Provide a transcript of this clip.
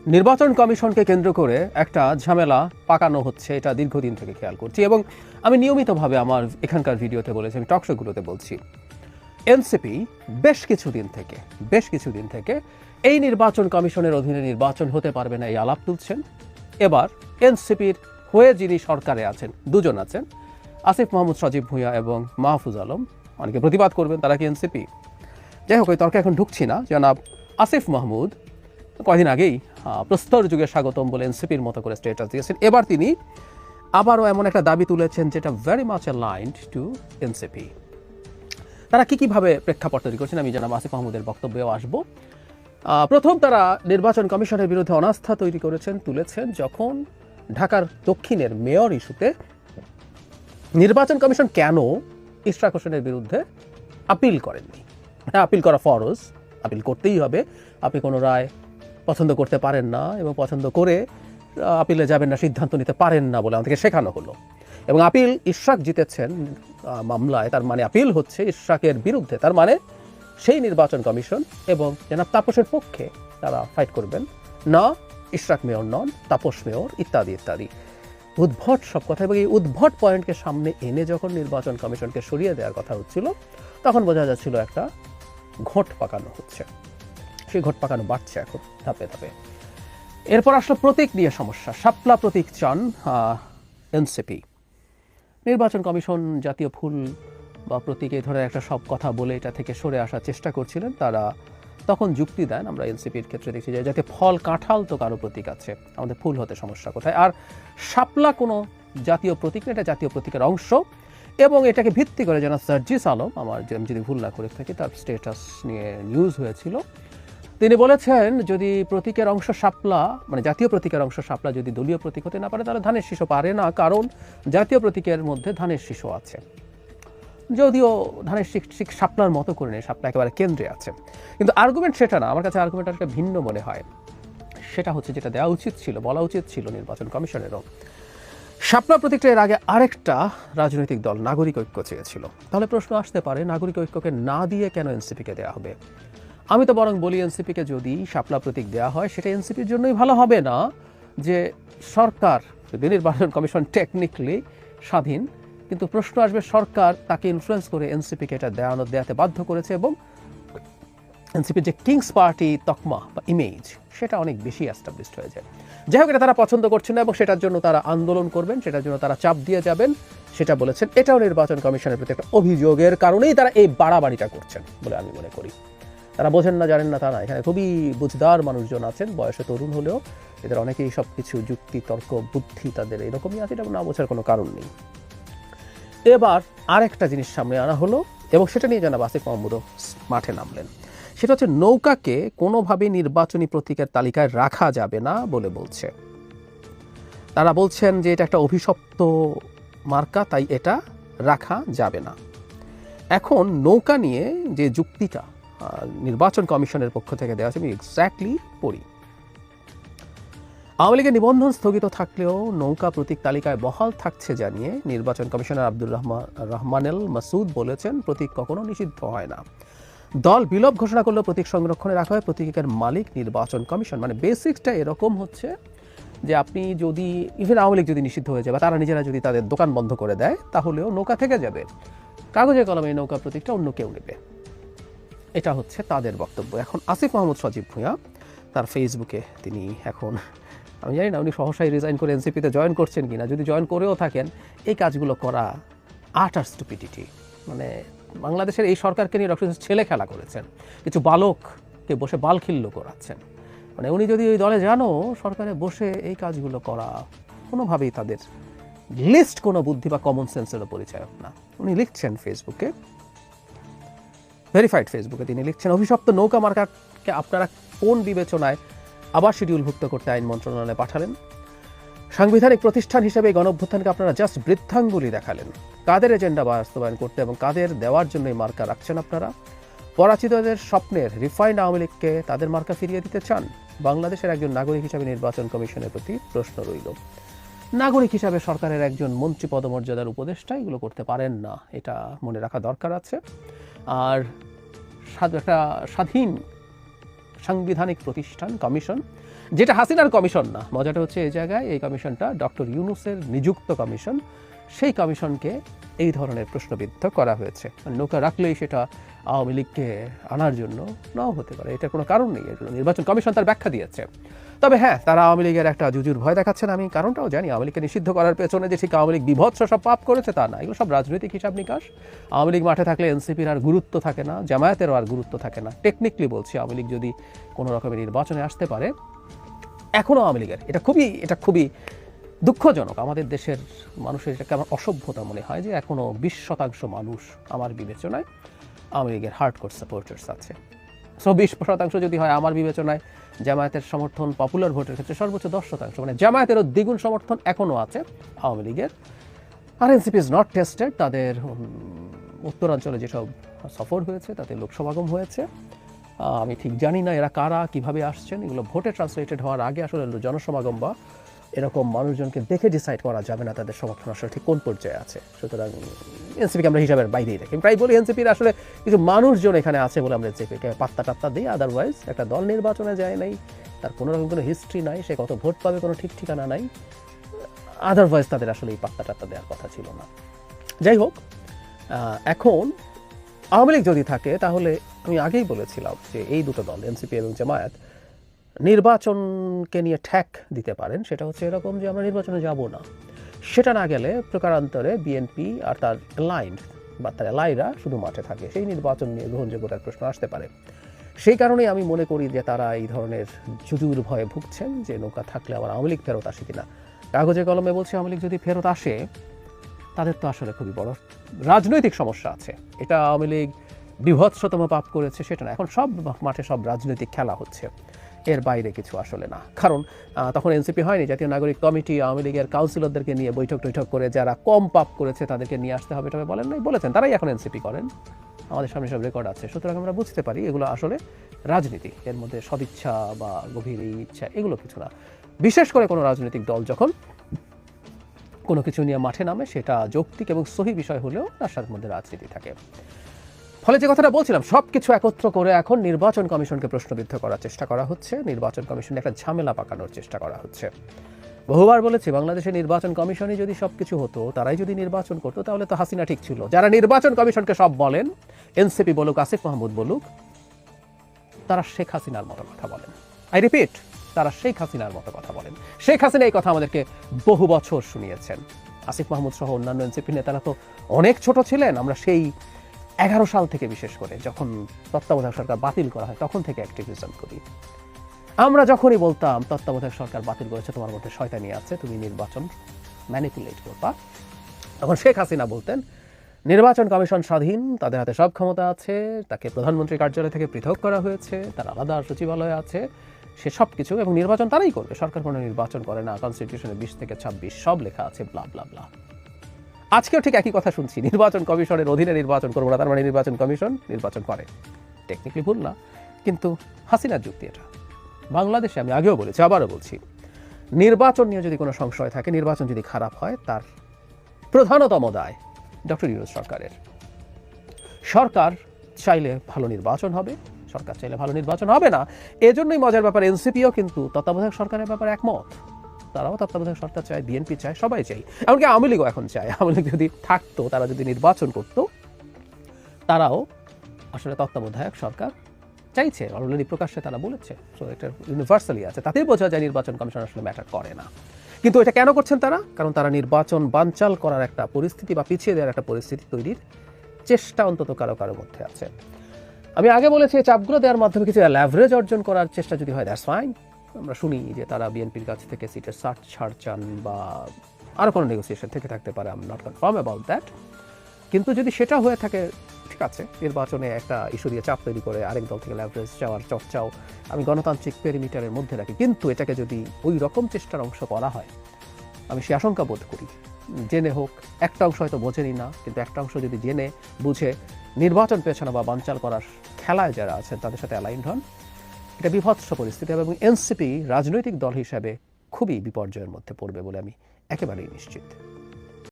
নির্বাচন কমিশনকে কেন্দ্র করে একটা ঝামেলা পাকানো হচ্ছে, এটা দীর্ঘদিন থেকে খেয়াল করছি এবং আমি নিয়মিতভাবে আমার এখানকার ভিডিওতে বলেছি, আমি টকশোগুলোতে বলছি, এনসিপি বেশ কিছুদিন থেকে এই নির্বাচন কমিশনের অধীনে নির্বাচন হতে পারবে না এই আলাপ তুলছেন। এবার এনসিপির হয়ে যিনি সরকারে আছেন, দুজন আছেন, আসিফ মাহমুদ সজীব ভুঁইয়া এবং মাহফুজ আলম, অনেকে প্রতিবাদ করবেন তারা কি এনসিপি। যাই হোক, ওই তর্কে এখন ঢুকছি না। জনাব আসিফ মাহমুদ কয়েকদিন আগেই প্রস্তর যুগে স্বাগতম বলে এনসিপির মতো করে স্টেটাস দিয়েছেন। এবার তিনি আবারও এমন একটা দাবি তুলেছেন যেটা very much aligned two NCP. তারা কীভাবে প্রেক্ষাপট তৈরি করছেন আমি জনাব আসিফ মাহমুদের বক্তব্যেও আসবো। প্রথম তারা নির্বাচন কমিশনের বিরুদ্ধে অনাস্থা তুলেছেন যখন ঢাকার দক্ষিণের মেয়র ইস্যুতে নির্বাচন কমিশন কেন ইশরাক হোসেনের বিরুদ্ধে আপিল করেননি। হ্যাঁ, আপিল করা ফরজ, আপিল করতেই হবে। আপনি কোনো রায় পছন্দ করতে পারেন না এবং পছন্দ করে আপিলে যাবেন না, সিদ্ধান্ত নিতে পারেন না বলে আমাদেরকে শেখানো হলো। এবং আপিল ইশরাক জিতেছেন মামলায়, তার মানে আপিল হচ্ছে ইশরাকের বিরুদ্ধে, তার মানে সেই নির্বাচন কমিশন এবং জনাব তাপসের পক্ষে তারা ফাইট করবেন না, ইশরাক মেয়র নন, তাপস মেয়র, ইত্যাদি ইত্যাদি উদ্ভট সব কথা। এবং এই উদ্ভট পয়েন্টকে সামনে এনে যখন নির্বাচন কমিশনকে সরিয়ে দেওয়ার কথা হচ্ছিল, তখন বোঝা যাচ্ছিল একটা ঘোট পাকানো হচ্ছে। সেই ঘোট পাকানো বাড়ছে এখন ধাপে ধাপে। এরপর আসলে প্রতীক নিয়ে সমস্যা। শাপলা প্রতীক চান এনসিপি। নির্বাচন কমিশন জাতীয় ফুল বা প্রতীক এই ধরনের একটা সব কথা বলে এটা থেকে সরে আসার চেষ্টা করছিলেন। তারা তখন যুক্তি দেন, আমরা এনসিপির ক্ষেত্রে দেখছি যে যাতে ফল কাঁঠাল তো কারো প্রতীক আছে, আমাদের ফুল হতে সমস্যা কোথায়। আর শাপলা কোনো জাতীয় প্রতীক না, এটা জাতীয় প্রতীকের অংশ। এবং এটাকে ভিত্তি করে যেন সার্জিস আলম, আমার যদি ভুল না করে থাকি, তার স্টেটাস নিয়ে নিউজ হয়েছিল। তিনি বলেছেন যদি প্রতীকের অংশ শাপলা, মানে জাতীয় প্রতীকের অংশ শাপলা যদি দলীয় প্রতীক হতে না পারে তাহলে ধানের শীষও পারে না, কারণ জাতীয় প্রতীকের মধ্যে ধানের শীষও আছে। যদিও ধানের শীষ শাপলার মতো করে নেই, শাপলা একেবারে কেন্দ্রে আছে। কিন্তু আর্গুমেন্ট সেটা না, আমার কাছে আর্গুমেন্ট একটা ভিন্ন মনে হয়। সেটা হচ্ছে যেটা দেওয়া উচিত ছিল, বলা উচিত ছিল নির্বাচন কমিশনেরও। শাপলা প্রতীকটা এর আগে আরেকটা রাজনৈতিক দল নাগরিক ঐক্য চেয়েছিল। তাহলে প্রশ্ন আসতে পারে নাগরিক ঐক্যকে না দিয়ে কেন এনসিপিকে দেওয়া হবে। আমি তো বরং বলি এনসিপিকে যদি শাপলা প্রতীক দেওয়া হয় সেটা এনসিপির জন্যই ভালো হবে না, যে সরকার যদি নির্বাচন কমিশন টেকনিক্যালি স্বাধীন, কিন্তু প্রশ্ন আসবে সরকার তাকে ইনফ্লুয়েন্স করে এনসিপিকে এটা দেওয়াতে বাধ্য করেছে এবং এনসিপির যে কিংস পার্টি তকমা বা ইমেজ সেটা অনেক বেশি এস্টাবলিশড হয়ে যায়। যাই হোক, এটা তারা পছন্দ করছেন না এবং সেটার জন্য তারা আন্দোলন করবেন, সেটার জন্য তারা চাপ দিয়ে যাবেন, সেটা বলেছেন। এটাও নির্বাচন কমিশনের প্রতি একটা অভিযোগের কারণেই তারা এই বাড়াবাড়িটা করছেন বলে আমি মনে করি। তারা বোঝেন না, জানেন না তা না, এখানে খুবই বুঝদার মানুষজন আছেন, বয়সে তরুণ হলেও এদের অনেকেই সব কিছু যুক্তি তর্ক বুদ্ধি তাদের এরকমই আছে, এটা না বোঝার কোনো কারণ নেই। এবার আরেকটা জিনিস সামনে আনা হলো এবং সেটা নিয়ে জনাব আসিফ মাহমুদও মাঠে নামলেন। সেটা হচ্ছে নৌকাকে কোনোভাবে নির্বাচনী প্রতীকের তালিকায় রাখা যাবে না বলে বলছে। তারা বলছেন যে এটা একটা অভিশপ্ত মার্কা, তাই এটা রাখা যাবে না। এখন নৌকা নিয়ে যে যুক্তিটা নির্বাচন কমিশনের পক্ষ থেকে দেওয়া আছে আমি এক্স্যাক্টলি পড়ি। আওয়ামী লীগের নিবন্ধন স্থগিত থাকলেও নৌকা প্রতীক তালিকায় বহাল থাকছে জানিয়ে নির্বাচন কমিশনার আব্দুর রহমানেল মাসুদ বলেছেন প্রতীক কখনো নিষিদ্ধ হয় না। দল বিলোপ ঘোষণা করলেও প্রতীক সংরক্ষণে রাখা হয়, প্রতীকের মালিক নির্বাচন কমিশন। মানে বেসিক্সটা এরকম হচ্ছে যে আপনি যদি ইভেন আওয়ামী লীগ যদি নিষিদ্ধ হয়ে যায় বা তারা নিজেরা যদি তাদের দোকান বন্ধ করে দেয় তাহলেও নৌকা থেকে যাবে, কাগজে কলমে এই নৌকা প্রতীকটা অন্য কেউ নেবে। এটা হচ্ছে তাদের বক্তব্য। এখন আসিফ মাহমুদ সজীব ভুঁইয়া তার ফেসবুকে তিনি এখন, আমি জানি না উনি সহসাই রিজাইন করে এনসিপিতে জয়েন করছেন কিনা, যদি জয়েন করেও থাকেন এই কাজগুলো করা আটার স্টুপিডিটি। মানে বাংলাদেশের এই সরকারকে নিয়ে ডক্টর ছেলে খেলা করেছেন, কিছু বালককে বসে বালখিল্য করাচ্ছেন। মানে উনি যদি ওই দলে জানো সরকারে বসে এই কাজগুলো করা কোনোভাবেই তাদের লিস্ট কোনো বুদ্ধি বা কমন সেন্সেরও পরিচয় না। উনি লিখছেন ফেসবুকে, ভেরিফাইড ফেসবুকে তিনি লিখছেন অভিশপ্ত নৌকা মার্কাকে আপনারা কোন বিবেচনায় আবার শিডিউলভুক্ত করতে আইন মন্ত্রণালয়ে পাঠালেন। সাংবিধানিক প্রতিষ্ঠান হিসেবে গণঅভ্যুত্থানকে আপনারা জাস্ট বৃদ্ধাঙ্গুলি দেখালেন। কাদের এজেন্ডা বাস্তবায়ন করতে এবং কাদের দেওয়ার জন্য এই মার্কা রাখছেন আপনারা। পরাচিতদের স্বপ্নের রিফাইন্ড আওয়ামী লীগকে তাদের মার্কা ফিরিয়ে দিতে চান। বাংলাদেশের একজন নাগরিক হিসাবে নির্বাচন কমিশনের প্রতি প্রশ্ন রইল। নাগরিক হিসাবে সরকারের একজন মন্ত্রী পদমর্যাদার উপদেষ্টা এগুলো করতে পারেন না, এটা মনে রাখা দরকার আছে। আর একটা স্বাধীন সাংবিধানিক প্রতিষ্ঠান কমিশন, যেটা হাসিনার কমিশন না। মজাটা হচ্ছে এই জায়গায় এই কমিশনটা ডক্টর ইউনূসের নিযুক্ত কমিশন, সেই কমিশনকে এই ধরনের প্রশ্নবিদ্ধ করা হয়েছে। নৌকা রাখলেই সেটা আওয়ামী লীগকে আনার জন্য নাও হতে পারে, এটার কোনো কারণ নেই। এর জন্য নির্বাচন কমিশন তার ব্যাখ্যা দিয়েছে। তবে হ্যাঁ, তারা আওয়ামী লীগের একটা জুজুর ভয় দেখাচ্ছেন। আমি কারণটাও জানি, আওয়ামী লীগকে নিষিদ্ধ করার পেছনে যে ঠিক আওয়ামী লীগ বিভৎস সব পাপ করেছে তা না, এগুলো সব রাজনৈতিক হিসাব নিকাশ। আওয়ামী লীগ মাঠে থাকলে এনসিপির আর গুরুত্ব থাকে না, জামায়াতেরও আর গুরুত্ব থাকে না। টেকনিক্যালি বলছি, আওয়ামী লীগ যদি কোনো রকমের নির্বাচনে আসতে পারে, এখনও আওয়ামী লীগের এটা খুবই দুঃখজনক। আমাদের দেশের মানুষের এটা কেমন অসভ্যতা মনে হয় যে এখনও 20% মানুষ আমার বিবেচনায় আওয়ামী লীগের হার্ডকোর সাপোর্টার্স আছে। সো 20% যদি হয়, আমার বিবেচনায় জামায়াতের সমর্থন পপুলার ভোটের ক্ষেত্রে সর্বোচ্চ 10%, মানে জামায়াতেরও দ্বিগুণ সমর্থন এখনও আছে আওয়ামী লীগের। আর এনসিপি ইজ নট টেস্টেড। তাদের উত্তরাঞ্চলে যেসব সফর হয়েছে তাতে লোকসমাগম হয়েছে। আমি ঠিক জানি না এরা কারা, কিভাবে আসছেন, এগুলো ভোটে ট্রান্সলেটেড হওয়ার আগে আসলে জনসমাগম বা এরকম মানুষজনকে দেখে ডিসাইড করা যাবে না তাদের সমর্থন আসলে ঠিক কোন পর্যায়ে আছে। সুতরাং এনসিপিকে আমরা হিসাবের বাইরেই রাখি। প্রায় বলি এনসিপির আসলে কিছু মানুষজন এখানে আছে বলে আমরা এনসিপিকে পাত্তা টাত্তা দিই। আদারওয়াইজ একটা দল নির্বাচনে যায় নাই, তার কোনো রকম কোনো হিস্ট্রি নাই, সে কত ভোট পাবে কোনো ঠিক ঠিকানা নাই। আদারওয়াইজ তাদের আসলে এই পাত্তা টাত্তা দেওয়ার কথা ছিল না। যাই হোক, এখন আওয়ামী লীগ যদি থাকে তাহলে আমি আগেই বলেছিলাম যে এই দুটো দল এনসিপি এবং জামায়াত নির্বাচনকে নিয়ে ঠ্যাক দিতে পারেন। সেটা হচ্ছে এরকম যে আমরা নির্বাচনে যাব না, সেটা না গেলে প্রকারান্তরে বিএনপি আর তার অ্যালাইন্ড বা তার অ্যালাইরা শুধু মাঠে থাকে, সেই নির্বাচন নিয়ে গ্রহণযোগ্যতার প্রশ্ন আসতে পারে। সেই কারণেই আমি মনে করি যে তারা এই ধরনের জুজুর ভয়ে ভুগছেন যে নৌকা থাকলে আবার আওয়ামী লীগ ফেরত আসে কিনা। কাগজে কলমে বলছে আওয়ামী লীগ যদি ফেরত আসে তাদের তো আসলে খুবই বড় রাজনৈতিক সমস্যা আছে। এটা আওয়ামী লীগ বিভৎসতম পাপ করেছে সেটা না, এখন সব মাঠে সব রাজনৈতিক খেলা হচ্ছে, এর বাইরে কিছু আসলে না। কারণ তখন এনসিপি হয়নি, জাতীয় নাগরিক কমিটি আওয়ামী লীগের কাউন্সিলরদেরকে নিয়ে বৈঠক করে যারা কম পাপ করেছে তাদেরকে নিয়ে আসতে হবে, তবে বলেন নাই, বলেছেন তারাই এখন এনসিপি করেন, আমাদের সামনে সব রেকর্ড আছে। সুতরাং আমরা বুঝতে পারি এগুলো আসলে রাজনীতি, এর মধ্যে সদিচ্ছা বা গভীর ইচ্ছা এগুলো কিছু না। বিশেষ করে কোনো রাজনৈতিক দল যখন কোনো কিছু নিয়ে মাঠে নামে সেটা যৌক্তিক এবং সহি বিষয় হলেও তার সাথে মধ্যে রাজনীতি থাকে। ফলে যে কথাটা বলছিলাম, সব কিছু একত্র করে এখন নির্বাচন কমিশনকে প্রশ্নবিদ্ধ করার চেষ্টা করা হচ্ছে, নির্বাচন কমিশনে একটা ঝামেলা পাকানোর চেষ্টা করা হচ্ছে। বহুবার বলেছি, বাংলাদেশের নির্বাচন কমিশনই যদি সব কিছু হতো, তারাই যদি নির্বাচন করতো, তাহলে তো হাসিনা ঠিক ছিল। যারা নির্বাচন কমিশনকে সব বলেন, এনসিপি বলুক, আসিফ মাহমুদ বলুক, তারা শেখ হাসিনার মতো কথা বলেন। আই রিপিট, তারা শেখ হাসিনার মতো কথা বলেন। শেখ হাসিনা এই কথা আমাদেরকে বহু বছর শুনিয়েছেন। আসিফ মাহমুদ সহ অন্যান্য এনসিপি নেতারা তো অনেক ছোট ছিলেন। আমরা সেই 11 সাল থেকে, বিশেষ করে যখন তত্ত্বাবধায়ক সরকার বাতিল করা হয় তখন থেকে অ্যাক্টিভিজম করি। আমরা যখনই বলতাম তত্ত্বাবধায়ক সরকার বাতিল করেছে, তোমার মধ্যে শয়তানি আছে, তুমি নির্বাচন ম্যানিপুলেট করবা, তখন শেখ হাসিনা বলতেন নির্বাচন কমিশন স্বাধীন, তাদের হাতে সব ক্ষমতা আছে, তাকে প্রধানমন্ত্রী কার্যালয় থেকে পৃথক করা হয়েছে, তার আলাদা সচিবালয় আছে, সে সব কিছু, এবং নির্বাচন তারাই করবে, সরকার কোনো নির্বাচন করে না, কনস্টিটিউশনে 20 থেকে 26 সব লেখা আছে, ব্লা ব্লা ব্লা। আজকেও ঠিক একই কথা শুনছি, নির্বাচন কমিশনের অধীনে নির্বাচন করবো না, তার মানে নির্বাচন কমিশন নির্বাচন করে। টেকনিক্যালি ভুল না, কিন্তু হাসিনার যুক্তি এটা। বাংলাদেশে আমি আগেও বলেছি, আবারও বলছি, নির্বাচন নিয়ে যদি কোনো সংশয় থাকে, নির্বাচন যদি খারাপ হয়, তার প্রধানতম দায় ডক্টর ইউনূস সরকারের। সরকার চাইলে ভালো নির্বাচন হবে, সরকার চাইলে ভালো নির্বাচন হবে না। এজন্যই মজার ব্যাপার, এনসিপিও কিন্তু তত্ত্বাবধায়ক সরকারের ব্যাপারে একমত। তারাও তত্ত্বাবধায়ক সরকার চায়, বিএনপি চায়, সবাই চাই, এমনকি আওয়ামী লীগও এখন চায়। আওয়ামী লীগ যদি থাকতো, তারা যদি নির্বাচন করত, তারাও আসলে তত্ত্বাবধায়ক সরকার চাইছে, অলরেডি প্রকাশ্যে তারা বলেছে। সো এটা ইউনিভার্সালি আছে, তাতেই বোঝা যায় নির্বাচন কমিশন আসলে ম্যাটার করে না। কিন্তু এটা কেন করছেন তারা? কারণ তারা নির্বাচন বানচাল করার একটা পরিস্থিতি বা পিছিয়ে দেওয়ার একটা পরিস্থিতি তৈরির চেষ্টা অন্তত কারো কারো মধ্যে আছে। আমি আগে বলেছি, চাপগুলো দেওয়ার মাধ্যমে কিছু ল্যাভারেজ অর্জন করার চেষ্টা যদি হয়, দ্যাটস ফাইন। আমরা শুনি যে তারা বিএনপির কাছ থেকে সিটের ছাড় চান বা আরও কোনো নেগোসিয়েশন থেকে থাকতে পারে, I am not confirm about that. কিন্তু যদি সেটা হয়ে থাকে, ঠিক আছে, নির্বাচনে একটা ইস্যু দিয়ে চাপ তৈরি করে আরেক দল থেকে ল্যাভারেজ চাওয়ার চর্চাও আমি গণতান্ত্রিক পেরিমিটারের মধ্যে রাখি। কিন্তু এটাকে যদি ওই রকম চেষ্টার অংশ করা হয়, আমি সে আশঙ্কা বোধ করি, জেনে হোক, একটা অংশ হয়তো বোঝেনি না, কিন্তু একটা অংশ যদি জেনে বুঝে নির্বাচন পেছানো বা বানচাল করার খেলায় যারা আছেন তাদের সাথে অ্যালাইন্ড হন, এটা বিভৎস পরিস্থিতি এবং এনসিপি রাজনৈতিক দল হিসাবে খুবই বিপর্যয়ের মধ্যে পড়বে বলে আমি একেবারেই নিশ্চিত।